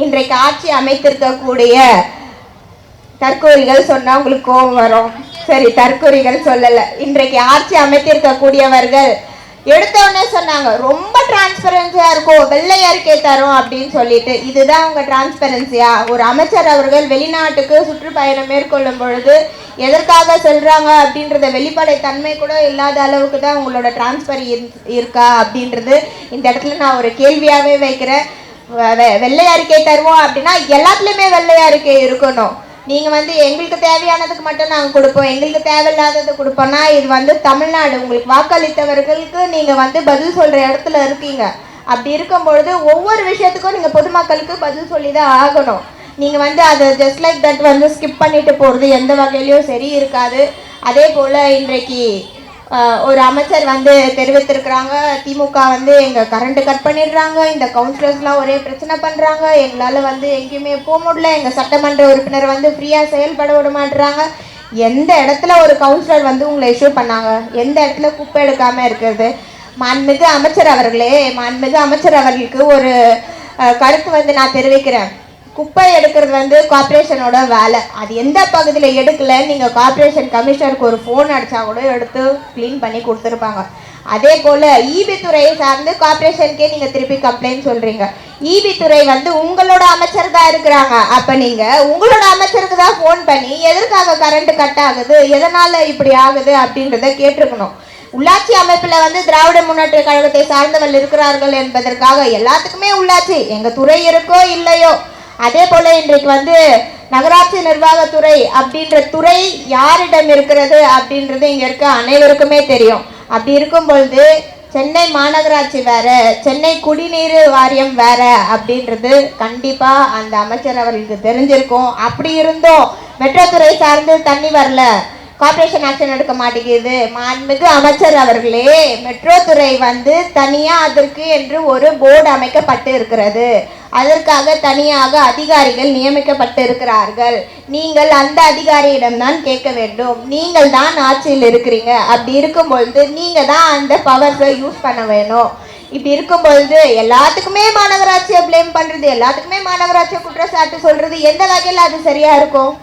இன்றைக்கு ஆட்சி அமைத்திருக்கக்கூடிய தற்கூரிகள் சொன்னா உங்களுக்கு கோபம் வரும். சரி, தற்கூரிகள் சொல்லல. இன்றைக்கு ஆட்சி அமைத்திருக்கக்கூடியவர்கள் எடுத்தோடனே சொன்னாங்க ரொம்ப டிரான்ஸ்பரன்சியா இருக்கும், வெள்ளை அறிக்கை தரும் அப்படின்னு சொல்லிட்டு. இதுதான் உங்க டிரான்ஸ்பரன்சியா? ஒரு அமைச்சர் அவர்கள் வெளிநாட்டுக்கு சுற்றுப்பயணம் மேற்கொள்ளும் பொழுது எதற்காக செல்றாங்க அப்படின்றத வெளிப்படை தன்மை கூட இல்லாத அளவுக்கு தான் உங்களோட டிரான்ஸ்பர் இருக்கா அப்படின்றது இந்த இடத்துல நான் ஒரு கேள்வியாவே வைக்கிறேன். வெள்ளை அறிக்கை தருவோம் அப்படின்னா எல்லாத்துலயுமே வெள்ளை அறிக்கை இருக்கணும். நீங்க எங்களுக்கு தேவையானதுக்கு மட்டும் நாங்கள் கொடுப்போம், எங்களுக்கு தேவையில்லாதது கொடுப்போம்னா இது தமிழ்நாடு. உங்களுக்கு வாக்களித்தவர்களுக்கு நீங்க பதில் சொல்ற இடத்துல இருக்கீங்க. அப்படி இருக்கும் பொழுது ஒவ்வொரு விஷயத்துக்கும் நீங்க பொதுமக்களுக்கு பதில் சொல்லிதான் ஆகணும். நீங்க அதை ஜஸ்ட் லைக் தட் ஸ்கிப் பண்ணிட்டு போறது எந்த வகையிலையும் சரி இருக்காது. அதே போல இன்றைக்கு ஒரு அமைச்சர் தெரிவித்திருக்கிறாங்க, திமுக எங்க கரண்ட் கட் பண்ணிடுறாங்க, இந்த கவுன்சிலர்ஸ்லாம் ஒரே பிரச்சனை பண்றாங்க, எங்களால் எங்கேயுமே போக முடியல, எங்க சட்டமன்ற உறுப்பினர் ஃப்ரீயா செயல்பட விட மாட்டுறாங்க. எந்த இடத்துல ஒரு கவுன்சிலர் உங்களை இஷ்யூ பண்ணாங்க? எந்த இடத்துல குப்பை எடுக்காம இருக்கிறது? மாண்புமிகு அமைச்சர் அவர்களே, மாண்புமிகு அமைச்சர் அவர்களுக்கு ஒரு கருத்து நான் தெரிவிக்கிறேன். குப்பை எடுக்கிறது கார்பரேஷனோட வேலை. அது எந்த பகுதியில் எடுக்கல, நீங்கள் கார்பரேஷன் கமிஷனருக்கு ஒரு ஃபோன் அடித்தா கூட எடுத்து க்ளீன் பண்ணி கொடுத்துருப்பாங்க. அதே போல் ஈபி துறையை சார்ந்து கார்பரேஷனுக்கே நீங்கள் திருப்பி கம்ப்ளைண்ட் சொல்கிறீங்க. ஈபி துறை உங்களோட அமைச்சர் தான் இருக்கிறாங்க. அப்போ நீங்கள் உங்களோட அமைச்சருக்கு தான் ஃபோன் பண்ணி எதற்காக கரண்ட் கட் ஆகுது, எதனால் இப்படி ஆகுது அப்படின்றத கேட்டிருக்கணும். உள்ளாட்சி அமைப்பில் திராவிட முன்னேற்ற கழகத்தை சார்ந்தவர்கள் இருக்கிறார்கள் என்பதற்காக எல்லாத்துக்குமே உள்ளாட்சி எங்கள் துறை இருக்கோ இல்லையோ. அதே போல இன்றைக்கு நகராட்சி நிர்வாகத்துறை அப்படின்ற துறை யாரிடம் இருக்கிறது அப்படின்றது இங்க இருக்க அனைவருக்குமே தெரியும். அப்படி இருக்கும் பொழுது சென்னை மாநகராட்சி வேற, சென்னை குடிநீர் வாரியம் வேற அப்படின்றது கண்டிப்பா அந்த அமைச்சர் அவர்களுக்கு தெரிஞ்சிருக்கும். அப்படி இருந்தோம் மெட்ரோ துறை சார்ந்து தண்ணி வரல, கார்பரேஷன் ஆக்ஷன் எடுக்க மாட்டேங்குது. மாண்புமிகு அமைச்சர் அவர்களே, மெட்ரோ துறை தனியா அதற்கு என்று ஒரு போர்டு அமைக்கப்பட்டு இருக்கிறது. அதற்காக தனியாக அதிகாரிகள் நியமிக்கப்பட்டு இருக்கிறார்கள். நீங்கள் அந்த அதிகாரியிடம்தான் கேட்க வேண்டும். நீங்கள் தான் ஆட்சியில் இருக்கிறீங்க. அப்படி இருக்கும் பொழுது நீங்க தான் அந்த பவர்ஸை யூஸ் பண்ண வேணும். இப்படி இருக்கும் பொழுது எல்லாத்துக்குமே மாநகராட்சியை பிளேம் பண்றது, எல்லாத்துக்குமே மாநகராட்சியை குற்றச்சாட்டு சொல்றது எந்த வகையில் அது சரியா இருக்கும்?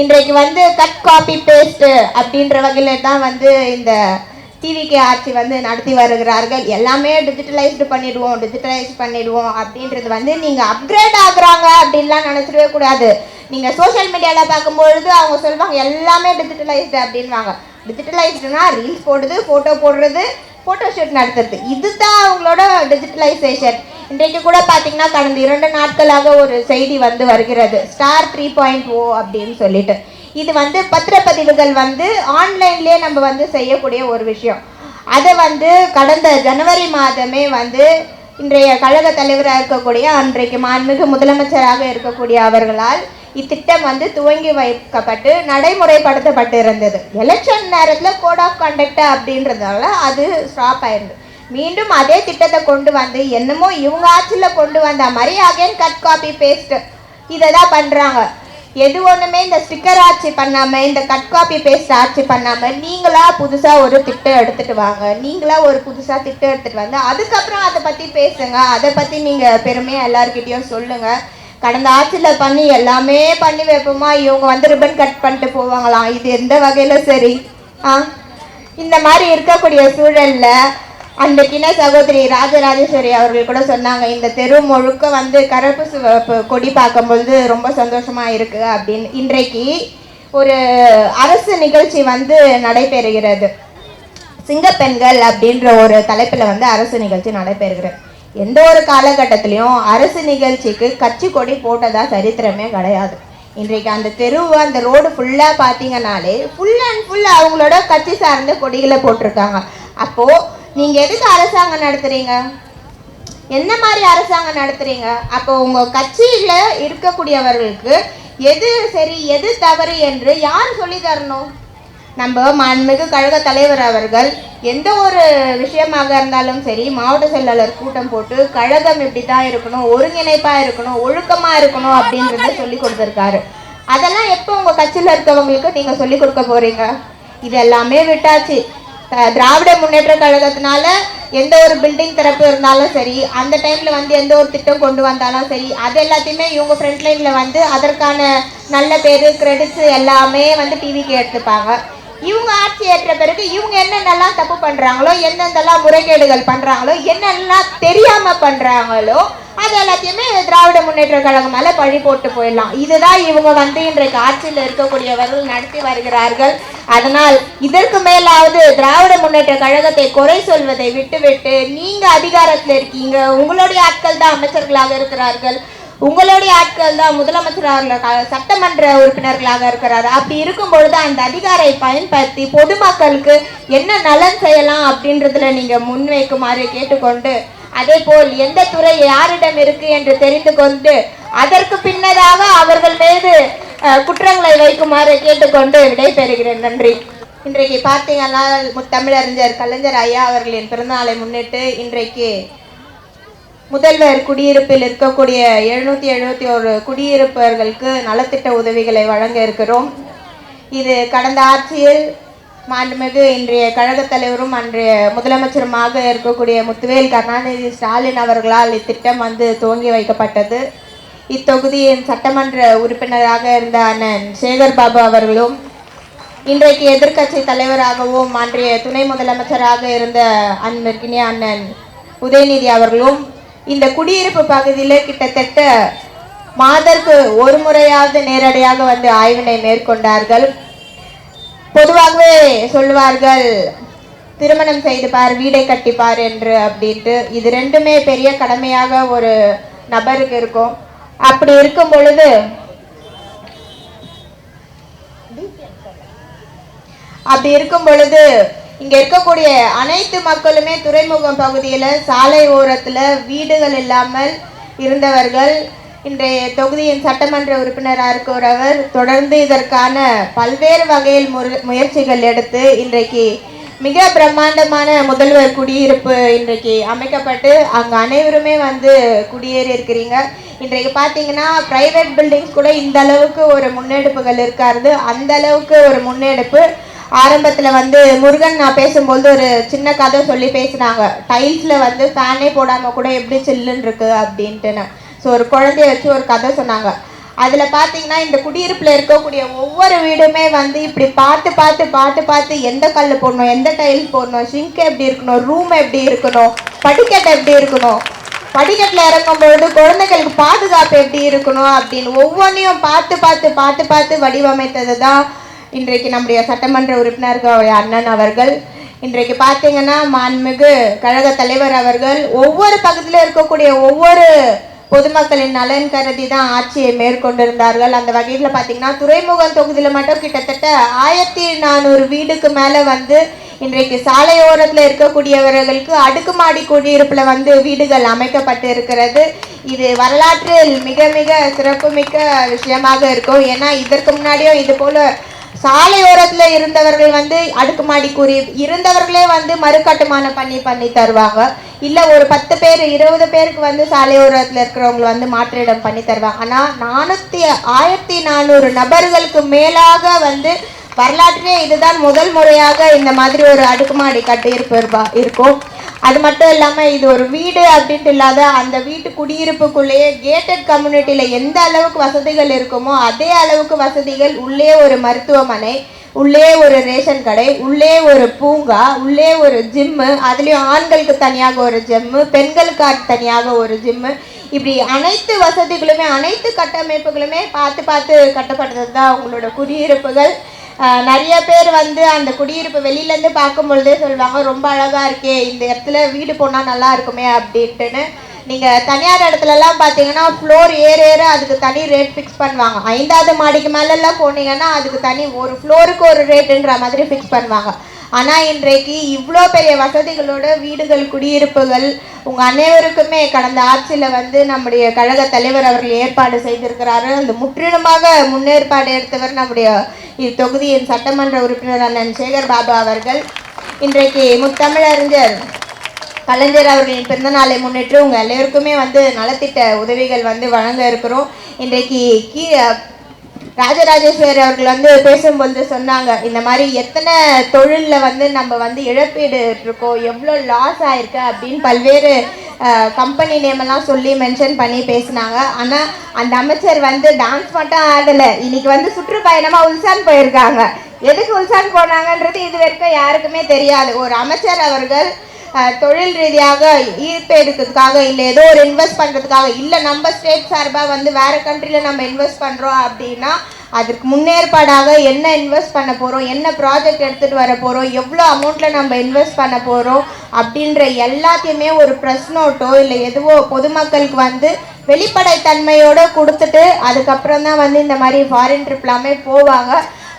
இன்றைக்கு கட் காப்பி பேஸ்ட் அப்படின்ற வகையில தான் இந்த டிவிகே ஆட்சி நடத்தி வருகிறார்கள். எல்லாமே டிஜிட்டலைஸ்டு பண்ணிடுவோம் அப்படின்றது நீங்க அப்கிரேட் ஆகுறாங்க அப்படின்லாம் நினைச்சிடவே கூடாது. நீங்க சோசியல் மீடியால பார்க்கும்பொழுது அவங்க சொல்லுவாங்க எல்லாமே டிஜிட்டலைஸ்டு அப்படின்வாங்க. டிஜிட்டலைஸ்டுனா ரீல்ஸ் போடுறது, போட்டோ போடுறது, போட்டோ ஷூட் நடத்துறது, இதுதான் அவங்களோட டிஜிட்டலைசேஷன். இன்றைக்கு கூட பார்த்தீங்கன்னா கடந்த 2 நாட்களாக ஒரு செய்தி வருகிறது, ஸ்டார் 3.0 அப்படின்னு சொல்லிட்டு. இது பத்திரப்பதிவுகள் ஆன்லைன்லேயே நம்ம செய்யக்கூடிய ஒரு விஷயம். அதை கடந்த ஜனவரி மாதமே இன்றைய கழக தலைவராக இருக்கக்கூடிய அன்றைக்கு மாண்புமிகு முதலமைச்சராக இருக்கக்கூடிய அவர்களால் இத்திட்டம் துவங்கி வைக்கப்பட்டு நடைமுறைப்படுத்தப்பட்டு இருந்தது. எலெக்ஷன் நேரத்தில் கோட் ஆஃப் கண்டக்ட் அப்படின்றதால அது ஸ்டாப் ஆயிருந்தது. மீண்டும் அதே திட்டத்தை கொண்டு என்னமோ இவங்க ஆட்சியில் கொண்டு வந்த மாதிரி அகைன் கட் காப்பி பேஸ்ட் இதை தான் பண்ணுறாங்க. எது ஒன்றுமே இந்த ஸ்டிக்கர் ஆட்சி பண்ணாமல், இந்த கட் காப்பி பேஸ்ட் ஆட்சி பண்ணாமல் நீங்களா புதுசாக ஒரு திட்டம் எடுத்துகிட்டு வாங்க. நீங்களா ஒரு புதுசாக திட்டம் எடுத்துகிட்டு அதுக்கப்புறம் அதை பற்றி பேசுங்க. அதை பற்றி நீங்கள் பெருமையாக எல்லாருக்கிட்டையும் சொல்லுங்கள். கடந்த ஆட்சியில் பண்ணி எல்லாமே பண்ணி வைப்போமா, இவங்க ரிப்பன் கட் பண்ணிட்டு போவாங்களாம். இது எந்த வகையில் சரி? இந்த மாதிரி இருக்கக்கூடிய சூழலில் அன்றைக்கின சகோதரி ராஜராஜேஸ்வரி அவர்கள் கூட சொன்னாங்க, இந்த தெரு முழுக்க கருப்பு சிவப்பு கொடி பார்க்கும்பொழுது ரொம்ப சந்தோஷமா இருக்கு அப்படின்னு. இன்றைக்கு ஒரு அரசு நிகழ்ச்சி நடைபெறுகிறது. சிங்கப்பெண்கள் அப்படின்ற ஒரு தலைப்பில் அரசு நிகழ்ச்சி நடைபெறுகிறது. எந்த ஒரு காலகட்டத்திலையும் அரசு நிகழ்ச்சிக்கு கட்சி கொடி போட்டதா சரித்திரமே கிடையாது. இன்றைக்கு அந்த தெருவு, அந்த ரோடு ஃபுல்லாக பார்த்தீங்கன்னாலே ஃபுல் அண்ட் ஃபுல் அவங்களோட கட்சி சார்ந்த கொடிகளை போட்டிருக்காங்க. அப்போது நீங்கள் எதுக்கு அரசாங்கம் நடத்துகிறீங்க? என்ன மாதிரி அரசாங்கம் நடத்துகிறீங்க? அப்போ உங்கள் கட்சியில் இருக்கக்கூடியவர்களுக்கு எது சரி எது தவறு என்று யார் சொல்லி தரணும்? நம்ம மாண்புமிகு கழக தலைவர் அவர்கள் எந்த ஒரு விஷயமாக இருந்தாலும் சரி மாவட்ட செயலாளர் கூட்டம் போட்டு கழகம் இப்படி தான் இருக்கணும், ஒருங்கிணைப்பாக இருக்கணும், ஒழுக்கமாக இருக்கணும் அப்படின்றத சொல்லி கொடுத்துருக்காரு. அதெல்லாம் எப்போ உங்கள் கட்சியில் இருக்கவங்களுக்கு நீங்கள் சொல்லி கொடுக்க போகிறீங்க? இது எல்லாமே விட்டாச்சு. திராவிட முன்னேற்ற கழகத்தினால எந்த ஒரு பில்டிங் திறப்பு இருந்தாலும் சரி, அந்த டைம்ல வந்து எந்த ஒரு திட்டம் கொண்டு வந்தாலும் சரி, அது எல்லாத்தையுமே இவங்க ஃப்ரண்ட் லைன்ல வந்து அதற்கான நல்ல பேரு கிரெடிட்ஸ் எல்லாமே வந்து டிவிக்கு எடுத்துப்பாங்க. இவங்க ஆட்சி ஏற்ற பிறகு இவங்க என்னென்னலாம் தப்பு பண்றாங்களோ, எந்தெந்தெல்லாம் முறைகேடுகள் பண்றாங்களோ, என்னென்னலாம் தெரியாம பண்றாங்களோ, அது எல்லாத்தையுமே திராவிட முன்னேற்ற கழகம் மேல பழி போட்டு போயிடலாம். இதுதான் இவங்க வந்து இன்றைக்கு ஆட்சியில் இருக்கக்கூடியவர்கள் நடத்தி வருகிறார்கள். அதனால் இதற்கு மேலாவது திராவிட முன்னேற்ற கழகத்தை குறை சொல்வதை விட்டுவிட்டு, நீங்க அதிகாரத்தில் இருக்கீங்க, உங்களுடைய ஆட்கள் தான் அமைச்சர்களாக இருக்கிறார்கள், உங்களுடைய ஆட்கள் தான் முதலமைச்சராக சட்டமன்ற உறுப்பினர்களாக இருக்கிறார். அப்படி இருக்கும் பொழுது அந்த அதிகாரை பயன்படுத்தி பொதுமக்களுக்கு என்ன நலன் செய்யலாம் அப்படின்றதுல நீங்க முன்வைக்குமாறு கேட்டுக்கொண்டு, அதே போல் எந்த துறை யாரிடம் இருக்கு என்று தெரிந்து கொண்டு அதற்கு பின்னதாக அவர்கள் மீது குற்றங்களை வைக்குமாறு கேட்டுக்கொண்டு விடைபெறுகிறேன். நன்றி. இன்றைக்கு பார்த்தீங்கன்னா முத்தமிழறிஞர் கலைஞர் ஐயா அவர்களின் பிறந்தநாளை முன்னிட்டு இன்றைக்கு முதல்வர் குடியிருப்பில் இருக்கக்கூடிய 771 குடியிருப்பவர்களுக்கு நலத்திட்ட உதவிகளை வழங்க இருக்கிறோம். இது கடந்த ஆட்சியில் மாண்புமிகு இன்றைய கழகத் தலைவரும் அன்றைய முதலமைச்சருமாக இருக்கக்கூடிய முத்துவேல் கருணாநிதி ஸ்டாலின் அவர்களால் இத்திட்டம் வந்து துவங்கி வைக்கப்பட்டது. இத்தொகுதியின் சட்டமன்ற உறுப்பினராக இருந்த அண்ணன் சேகர் பாபு அவர்களும், இன்றைக்கு எதிர்க்கட்சி தலைவராகவும் அன்றைய துணை முதலமைச்சராக இருந்த அன்பிற்கினிய அண்ணன் உதயநிதி அவர்களும் இந்த குடியிருப்பு பகுதியில் கிட்டத்தட்ட மாதற்கு ஒரு முறையாவது நேரடியாக வந்து ஆய்வினை மேற்கொண்டார்கள். பொதுவாகவே சொல்லுவார்கள், திருமணம் செய்து பார் வீடை கட்டிப்பார் என்று அப்படின்ட்டு. இது ரெண்டுமே பெரிய கடமையாக ஒரு நபருக்கு இருக்கும். அப்படி இருக்கும் பொழுது இங்க இருக்கக்கூடிய அனைத்து மக்களுமே துறைமுகம் பகுதியில சாலை ஓரத்துல வீடுகள் இல்லாமல் இருந்தவர்கள். இன்றைய தொகுதியின் சட்டமன்ற உறுப்பினராக இருக்கிறவர் தொடர்ந்து இதற்கான பல்வேறு வகையில் முயற்சிகள் எடுத்து இன்றைக்கு மிக பிரம்மாண்டமான முதல்வர் குடியிருப்பு இன்றைக்கு அமைக்கப்பட்டு அங்கே அனைவருமே வந்து குடியேறி இருக்கிறீங்க. இன்றைக்கு பார்த்தீங்கன்னா பிரைவேட் பில்டிங்ஸ் கூட இந்த அளவுக்கு ஒரு முன்னெடுப்புகள் இருக்காது. அந்த அளவுக்கு ஒரு முன்னெடுப்பு. ஆரம்பத்தில் வந்து முருகன் நான் பேசும்போது ஒரு சின்ன கதை சொல்லி பேசினாங்க. டைல்ஸில் வந்து ஃபேனே போடாமல் கூட எப்படி சில்லுன்னு இருக்கு அப்படின்ட்டுன்னு. ஸோ ஒரு குழந்தைய வச்சு ஒரு கதை சொன்னாங்க. அதில் பார்த்தீங்கன்னா இந்த குடியிருப்பில் இருக்கக்கூடிய ஒவ்வொரு வீடுமே வந்து இப்படி பார்த்து எந்த கல் போடணும், எந்த டைல்ஸ் போடணும், ஷிங்க் எப்படி இருக்கணும், ரூம் எப்படி இருக்கணும், படிக்கட்டு எப்படி இருக்கணும், படிக்கட்டில் இறங்கும்பொழுது குழந்தைகளுக்கு பாதுகாப்பு எப்படி இருக்கணும் அப்படின்னு ஒவ்வொன்றையும் பார்த்து வடிவமைத்தது தான் இன்றைக்கு நம்முடைய சட்டமன்ற உறுப்பினர்கள் அண்ணன் அவர்கள். இன்றைக்கு பார்த்தீங்கன்னா மாண்புமிகு கழக தலைவர் அவர்கள் ஒவ்வொரு பகுதியில் இருக்கக்கூடிய ஒவ்வொரு பொதுமக்களின் நலன் கருதி தான் ஆட்சியை மேற்கொண்டிருந்தார்கள். அந்த வகையில் பார்த்தீங்கன்னா துறைமுகம் தொகுதியில் மட்டும் கிட்டத்தட்ட 1400 வீடுக்கு மேலே வந்து இன்றைக்கு சாலையோரத்தில் இருக்கக்கூடியவர்களுக்கு அடுக்குமாடி குடியிருப்பில் வந்து வீடுகள் அமைக்கப்பட்டு இருக்கிறது. இது வரலாற்றில் மிக மிக சிறப்புமிக்க விஷயமாக இருக்கும். ஏன்னா இதற்கு முன்னாடியும் இது போல சாலையோரத்தில் இருந்தவர்கள் வந்து அடுக்குமாடி கூறி இருந்தவர்களே வந்து மறுகட்டுமானம் பண்ணி தருவாங்க. இல்லை ஒரு 10 பேர் 20 பேருக்கு வந்து சாலையோரத்தில் இருக்கிறவங்க வந்து மாற்றிடம் பண்ணி தருவாங்க. ஆனால் 1400 நபர்களுக்கு மேலாக வந்து வரலாற்றிலே இதுதான் முதல் முறையாக இந்த மாதிரி ஒரு அடுக்குமாடி கட்டியிருப்பு இருக்கும். அது மட்டும் இல்லாமல் இது ஒரு வீடு அப்படின்ட்டு இல்லாத அந்த வீட்டு குடியிருப்புக்குள்ளேயே கேட்டட் கம்யூனிட்டியில் எந்த அளவுக்கு வசதிகள் இருக்குமோ அதே அளவுக்கு வசதிகள், உள்ளே ஒரு மருத்துவமனை, உள்ளே ஒரு ரேஷன் கடை, உள்ளே ஒரு பூங்கா, உள்ளே ஒரு ஜிம்மு, அதுலேயும் ஆண்களுக்கு தனியாக ஒரு ஜிம்மு, பெண்களுக்கு தனியாக ஒரு ஜிம்மு, இப்படி அனைத்து வசதிகளுமே அனைத்து கட்டமைப்புகளுமே பார்த்து கட்டப்பட்டது தான் உங்களோட குடியிருப்புகள். நிறைய பேர் வந்து அந்த குடியிருப்பு வெளியிலேருந்து பார்க்கும் பொழுதே சொல்லுவாங்க, ரொம்ப அழகாக இருக்கே, இந்த இடத்துல வீடு போனால் நல்லா இருக்குமே அப்படின்ட்டுன்னு. நீங்கள் தனியார் இடத்துலலாம் பார்த்தீங்கன்னா ஃப்ளோர் ஏற அதுக்கு தனி ரேட் ஃபிக்ஸ் பண்ணுவாங்க. 5வது மாடிக்கு மேலெல்லாம் போனீங்கன்னா அதுக்கு தனி ஒரு ஃப்ளோருக்கு ஒரு ரேட்டுன்ற மாதிரி ஃபிக்ஸ் பண்ணுவாங்க. ஆனால் இன்றைக்கு இவ்வளோ பெரிய வசதிகளோட வீடுகள் குடியிருப்புகள் உங்கள் அனைவருக்குமே கடந்த ஆட்சியில் வந்து நம்முடைய கழக தலைவர் அவர்கள் ஏற்பாடு செய்திருக்கிறாரு. அந்த முற்றிலுமாக முன்னேற்பாடு எடுத்தவர் நம்முடைய இத்தொகுதியின் சட்டமன்ற உறுப்பினர் அண்ணன் சேகர் பாபு அவர்கள். இன்றைக்கு முத்தமிழறிஞர் கலைஞர் அவர்களின் பிறந்தநாளை முன்னிட்டு உங்கள் எல்லோருக்குமே வந்து நலத்திட்ட உதவிகள் வந்து வழங்க இருக்கிறோம். இன்றைக்கு ராஜராஜேஸ்வரி அவர்கள் வந்து பேசும்பொழுது சொன்னாங்க, இந்த மாதிரி எத்தனை தொழிலில் வந்து நம்ம வந்து இழப்பீடு இருக்கோம், எவ்வளோ லாஸ் ஆயிருக்கு அப்படின்னு பல்வேறு கம்பெனி நேமெல்லாம் சொல்லி மென்ஷன் பண்ணி பேசினாங்க. ஆனால் அந்த அமைச்சர் வந்து டான்ஸ் மட்டும் ஆடலை, இன்னைக்கு வந்து சுற்றுப்பயணமாக உல்சான் போயிருக்காங்க. எதுக்கு உல்சான் போனாங்கன்றது இது வரைக்கும் யாருக்குமே தெரியாது. ஒரு அமைச்சர் அவர்கள் தொழில் ரீதியாக ஈர்ப்பு எடுக்கிறதுக்காக இல்லை ஏதோ ஒரு இன்வெஸ்ட் பண்ணுறதுக்காக இல்லை நம்ம ஸ்டேட் சார்பாக வந்து வேறு கண்ட்ரியில் நம்ம இன்வெஸ்ட் பண்ணுறோம் அப்படின்னா அதுக்கு முன்னேற்பாடாக என்ன இன்வெஸ்ட் பண்ண போகிறோம், என்ன ப்ராஜெக்ட் எடுத்துகிட்டு வர போகிறோம், எவ்வளோ அமௌண்ட்டில் நம்ம இன்வெஸ்ட் பண்ண போகிறோம் அப்படின்ற எல்லாத்தையுமே ஒரு ப்ரெஸ் நோட்டோ இல்லை எதுவோ பொதுமக்களுக்கு வந்து வெளிப்படைத்தன்மையோடு கொடுத்துட்டு அதுக்கப்புறம் தான் வந்து இந்த மாதிரி ஃபாரின் ட்ரிப்லாமே போவாங்க.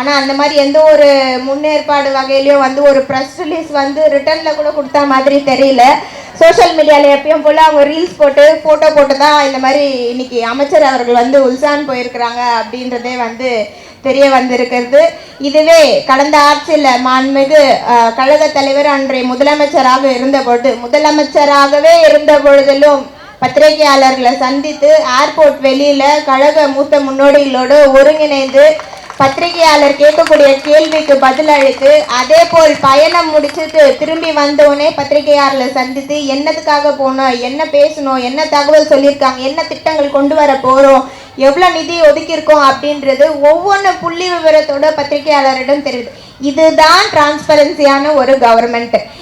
ஆனால் அந்த மாதிரி எந்த ஒரு முன்னேற்பாடு வகையிலையும் வந்து ஒரு ப்ரெஸ் ரிலீஸ் வந்து ரிட்டனில் கூட கொடுத்தா மாதிரி தெரியல. சோஷியல் மீடியாவில் எப்பயும் போல் அவங்க ரீல்ஸ் போட்டு ஃபோட்டோ போட்டு தான் இந்த மாதிரி இன்னைக்கு அமைச்சர் அவர்கள் வந்து உல்சான் போயிருக்கிறாங்க அப்படின்றதே வந்து தெரிய வந்திருக்கிறது. இதுவே கடந்த ஆட்சியில் மாண்புமிகு கழக தலைவர் அன்றைய முதலமைச்சராகவே இருந்த பொழுதிலும் பத்திரிகையாளர்களை சந்தித்து ஏர்போர்ட் வெளியில் கழக மூத்த முன்னோடிகளோடு ஒருங்கிணைந்து பத்திரிகையாளர் கேட்கக்கூடிய கேள்விக்கு பதில் அளித்து அதே போல் பயணம் முடிச்சுட்டு திரும்பி வந்தோடனே பத்திரிகையாளர்களை சந்தித்து என்னத்துக்காக போனோம், என்ன பேசணும், என்ன தகவல் சொல்லியிருக்காங்க, என்ன திட்டங்கள் கொண்டு வர போகிறோம், எவ்வளோ நிதி ஒதுக்கியிருக்கோம் அப்படின்றது ஒவ்வொன்று புள்ளி விவரத்தோட பத்திரிகையாளரிடம் தெரியுது. இதுதான் டிரான்ஸ்பரன்சியான ஒரு கவர்மெண்ட்.